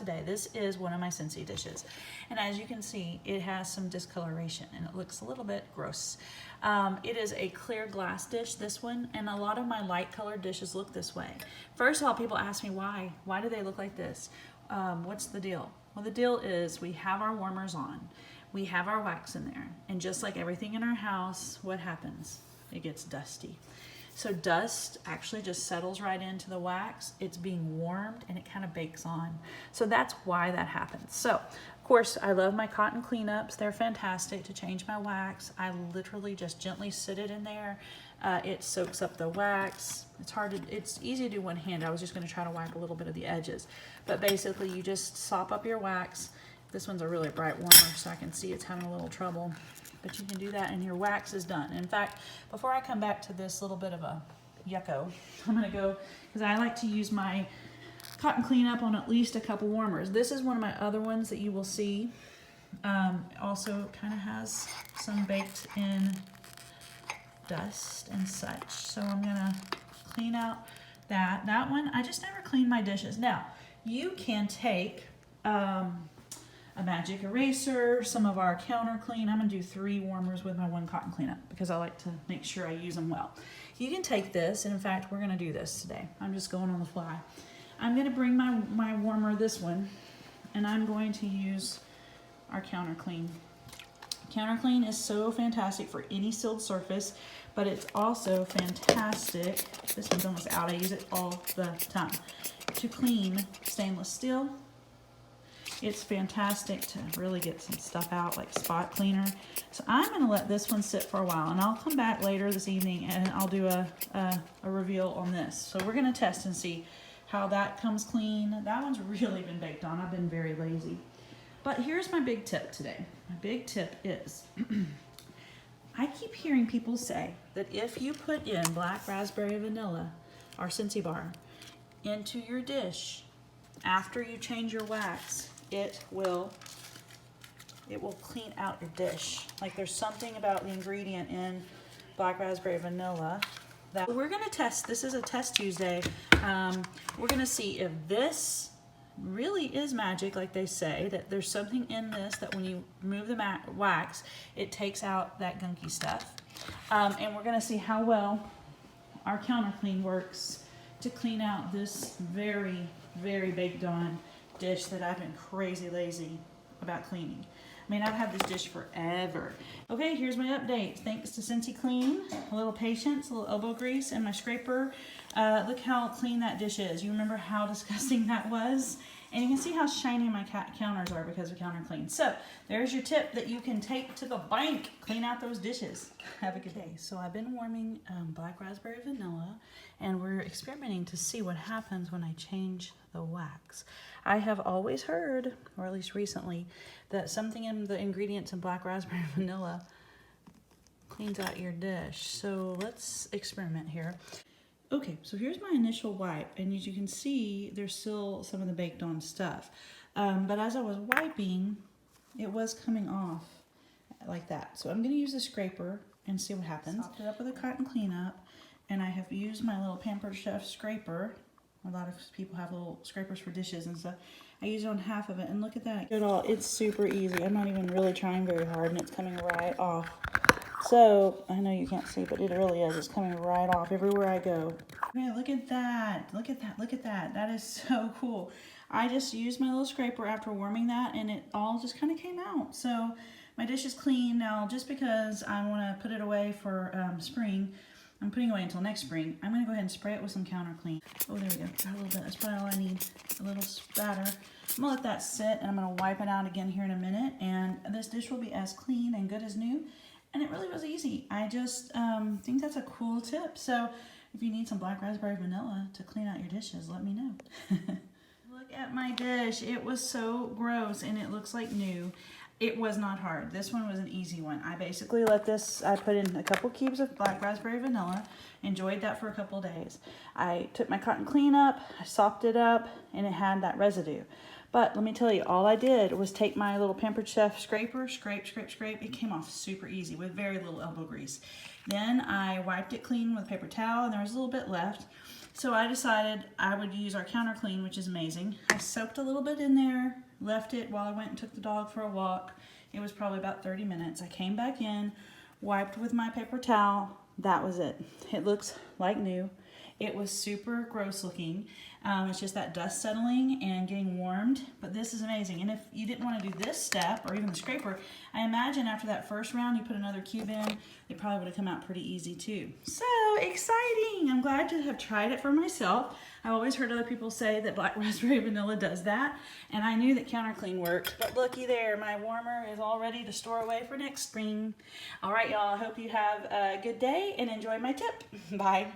today. This is one of my Scentsy dishes. And as you can see, it has some discoloration and it looks a little bit gross. It is a clear glass dish, this one, and a lot of my light colored dishes look this way. First of all, people ask me why. Why do they look like this? What's the deal? Well, the deal is we have our warmers on. We have our wax in there. And just like everything in our house, what happens? It gets dusty. So dust actually just settles right into the wax. It's being warmed and it kind of bakes on. So that's why that happens. So of course I love my cotton cleanups. They're fantastic to change my wax. I literally just gently sit it in there. It soaks up the wax. It's easy to do one hand. I was just gonna try to wipe a little bit of the edges. But basically you just sop up your wax. This one's a really bright warmer so I can see it's having a little trouble. But you can do that and your wax is done. In fact, before I come back to this little bit of a yucko, I'm gonna go, because I like to use my cotton cleanup on at least a couple warmers. This is one of my other ones that you will see. Also kind of has some baked in dust and such. So I'm gonna clean out that one. I just never clean my dishes. Now, you can take, a magic eraser, some of our counter clean. I'm gonna do 3 warmers with my 1 cotton cleanup because I like to make sure I use them well. You can take this, and in fact, we're gonna do this today. I'm just going on the fly. I'm gonna bring my warmer, this one, and I'm going to use our counter clean. Counter clean is so fantastic for any sealed surface, but it's also fantastic, this one's almost out, I use it all the time, to clean stainless steel. It's fantastic to really get some stuff out, like spot cleaner. So I'm gonna let this one sit for a while, and I'll come back later this evening and I'll do a reveal on this. So we're gonna test and see how that comes clean. That one's really been baked on. I've been very lazy. But here's my big tip today. My big tip is, I keep hearing people say that if you put in black raspberry vanilla, our Scentsy bar, into your dish after you change your wax, it will clean out your dish. Like there's something about the ingredient in black raspberry vanilla that we're gonna test. This is a test Tuesday. We're gonna see if this really is magic, like they say, that there's something in this that when you remove the wax, it takes out that gunky stuff. And we're gonna see how well our counter clean works to clean out this very, very baked on dish that I've been crazy lazy about cleaning. I mean, I've had this dish forever. Okay, here's my update. Thanks to Scentsy Clean, a little patience, a little elbow grease, and my scraper. Look how clean that dish is. You remember how disgusting that was? And you can see how shiny my counters are because of counter clean. So there's your tip that you can take to the bank. Clean out those dishes. Have a good day. So I've been warming black raspberry vanilla, and we're experimenting to see what happens when I change the wax. I have always heard, or at least recently, that something in the ingredients in black raspberry vanilla cleans out your dish. So let's experiment here. Okay, so here's my initial wipe, and as you can see, there's still some of the baked on stuff. But as I was wiping, it was coming off like that. So I'm gonna use the scraper and see what happens. Sopped it up with a cotton cleanup, and I have used my little Pampered Chef scraper. A lot of people have little scrapers for dishes and stuff. I use it on half of it, and look at that. It's super easy. I'm not even really trying very hard, and it's coming right off. So, I know you can't see, but it really is. It's coming right off everywhere I go. Okay, look at that. Look at that. Look at that. That is so cool. I just used my little scraper after warming that, and it all just kind of came out. So, my dish is clean now. Just because I want to put it away for spring, I'm putting it away until next spring. I'm going to go ahead and spray it with some counter clean. Oh, there we go. Got a little bit. That's probably all I need. A little spatter. I'm going to let that sit, and I'm going to wipe it out again here in a minute. And this dish will be as clean and good as new. And it really was easy. I just think that's a cool tip. So if you need some black raspberry vanilla to clean out your dishes, let me know. Look at my dish. It was so gross, and it looks like new. It was not hard. This one was an easy one. I basically I put in a couple cubes of black raspberry vanilla, enjoyed that for a couple days. I took my cotton cleanup, I sopped it up, and it had that residue. But let me tell you, all I did was take my little Pampered Chef scraper, scrape, scrape, scrape. It came off super easy with very little elbow grease. Then I wiped it clean with a paper towel, and there was a little bit left. So I decided I would use our counter clean, which is amazing. I soaked a little bit in there, left it while I went and took the dog for a walk. It was probably about 30 minutes. I came back in, wiped with my paper towel. That was it. It looks like new. It was super gross looking. It's just that dust settling and getting warmed, but this is amazing. And if you didn't want to do this step or even the scraper, I imagine after that first round you put another cube in, it probably would have come out pretty easy too. So exciting! I'm glad to have tried it for myself. I've always heard other people say that Black Raspberry Vanilla does that, and I knew that counter clean worked, but looky there, my warmer is all ready to store away for next spring. All right, y'all, I hope you have a good day and enjoy my tip. Bye.